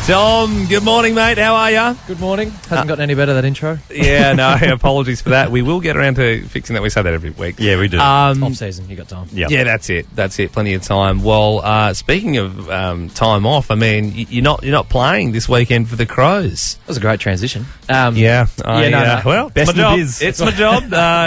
Tom, good morning, mate. How are ya? Good morning. Hasn't gotten any better, that intro. Yeah, no, apologies for that. We will get around to fixing that. We say that every week. Yeah, we do. Off season, you got time. Yep. Yeah, that's it. That's it. Plenty of time. Well, speaking of time off, I mean, you're not playing this weekend for the Crows. That was a great transition. No. Well, Best it's my job. in biz. It's my job.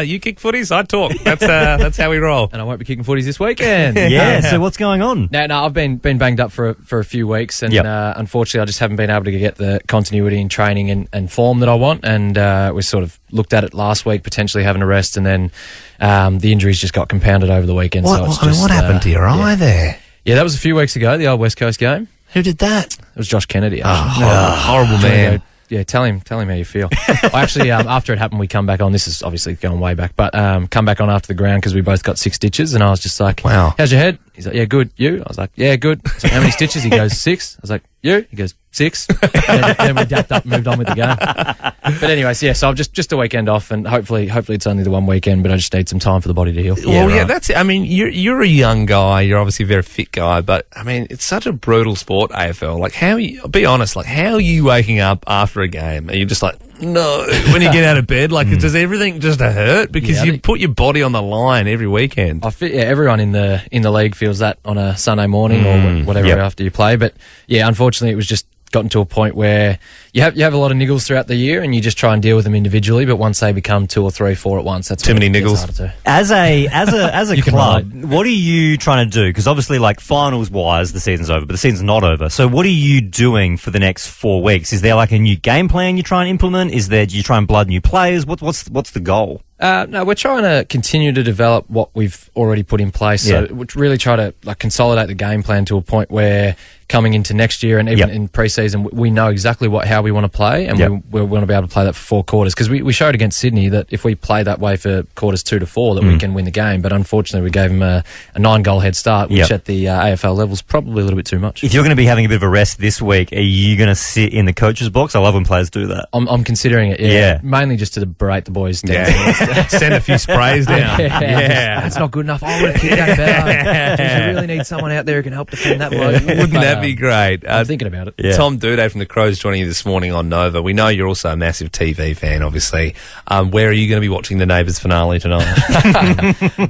You kick footies, I talk. That's how we roll. And I won't be kicking footies this weekend. Yeah, so what's going on? No, I've been banged up for a few weeks, and Yep. Unfortunately, I just haven't been able to get the continuity in training and form that I want. And we sort of looked at it last week, potentially having a rest, and then the injuries just got compounded over the weekend. What, so it's I mean, just, what happened to your eye there? Yeah, that was a few weeks ago, the old West Coast game. Who did that? It was Josh Kennedy. Horrible Trying to man. go- Yeah, tell him how you feel. I actually, after it happened, we come back on. This is obviously going way back, but come back on after the ground because we both got 6 stitches, and I was just like, Wow. How's your head? He's like, yeah, good. You? I was like, yeah, good. I was like, how many stitches? He goes, 6. I was like, you? He goes, 6. And then we dapped up and moved on with the game. But anyways, yeah, so I've just a weekend off, and hopefully it's only the one weekend, but I just need some time for the body to heal. Well, yeah, right. that's it. I mean, you're a young guy. You're obviously a very fit guy, but I mean, it's such a brutal sport, AFL. Like, be honest, like, how are you waking up after a game? Are you just like, no, when you get out of bed, like, does everything just hurt? Because you put your body on the line every weekend. Everyone in the league feels that on a Sunday morning or whatever after you play. But yeah, unfortunately, it was just gotten to a point where you have a lot of niggles throughout the year, and you just try and deal with them individually. But once they become 2 or 3, 4 at once, that's Too many when it gets niggles. harder to. As a You can club, what are you trying to do? Because obviously, like, finals-wise, the season's over, but the season's not over. So what are you doing for the next 4 weeks? Is there, like, a new game plan you try and implement? Do you try and blood new players? What's the goal? No, we're trying to continue to develop what we've already put in place. So we really try to consolidate the game plan to a point where coming into next year and even in pre-season, we know exactly how we want to play, and we want to be able to play that for 4 quarters. Because we showed against Sydney that if we play that way for quarters 2 to 4, that we can win the game. But unfortunately, we gave them a 9-goal head start, which at the AFL level is probably a little bit too much. If you're going to be having a bit of a rest this week, are you going to sit in the coach's box? I love when players do that. I'm considering it, yeah. Mainly just to berate the boys down. Yeah. Send a few sprays down. Yeah. That's not good enough. I would have kicked that better. Geez, you really need someone out there who can help defend that bloke. Wouldn't that be great? I'm thinking about it. Yeah. Tom Doedee from the Crows joining you this morning on Nova. We know you're also a massive TV fan, obviously. Where are you going to be watching the Neighbours finale tonight?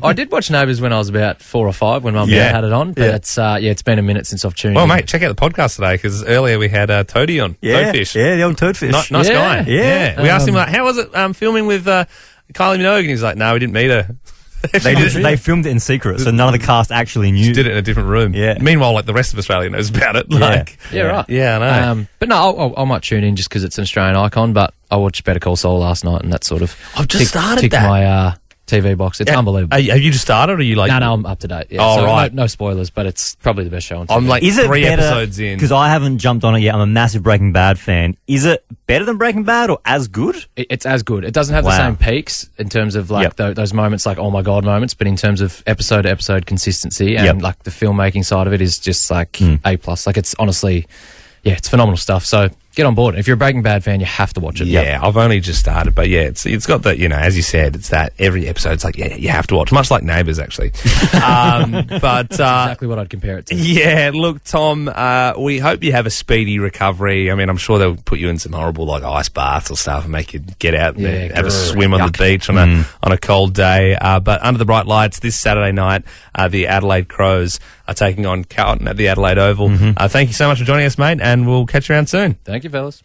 I did watch Neighbours when I was about 4 or 5 when Mum had it on, but it's been a minute since I've tuned in. Well, mate, check out the podcast today because earlier we had Toadie on. Toadfish. Yeah, the old Toadfish. Nice guy. Yeah. We asked him, like, how was it filming with Kylie Minogue? And he's like, no, we didn't meet her. They filmed it in secret, so none of the cast actually knew. She did it in a different room. Yeah. Meanwhile, like, the rest of Australia knows about it. Right. Yeah, I know. But no, I might tune in just because it's an Australian icon, but I watched Better Call Saul last night, and that sort of I've just started ticked that. my TV box. It's unbelievable. Have you just started, or are you like... No, I'm up to date. Yeah. Oh, So right. No spoilers, but it's probably the best show on TV. I'm like Is it 3 better, episodes in. Because I haven't jumped on it yet. I'm a massive Breaking Bad fan. Is it better than Breaking Bad or as good? It's as good. It doesn't have the same peaks in terms of like those moments, like oh my god moments, but in terms of episode to episode consistency and like the filmmaking side of it is just like A+. Like it's honestly, it's phenomenal stuff. So get on board. If you're a Breaking Bad fan, you have to watch it. Yeah, I've only just started, but yeah, it's got that, as you said, it's that every episode's like, you have to watch, much like Neighbours, actually. But exactly what I'd compare it to. Yeah, look, Tom, we hope you have a speedy recovery. I mean, I'm sure they'll put you in some horrible like ice baths or stuff and make you get out and have a swim on the beach on a cold day. But under the bright lights this Saturday night, the Adelaide Crows are taking on Carlton at the Adelaide Oval. Thank you so much for joining us, mate, and we'll catch you around soon. Thank you, fellas.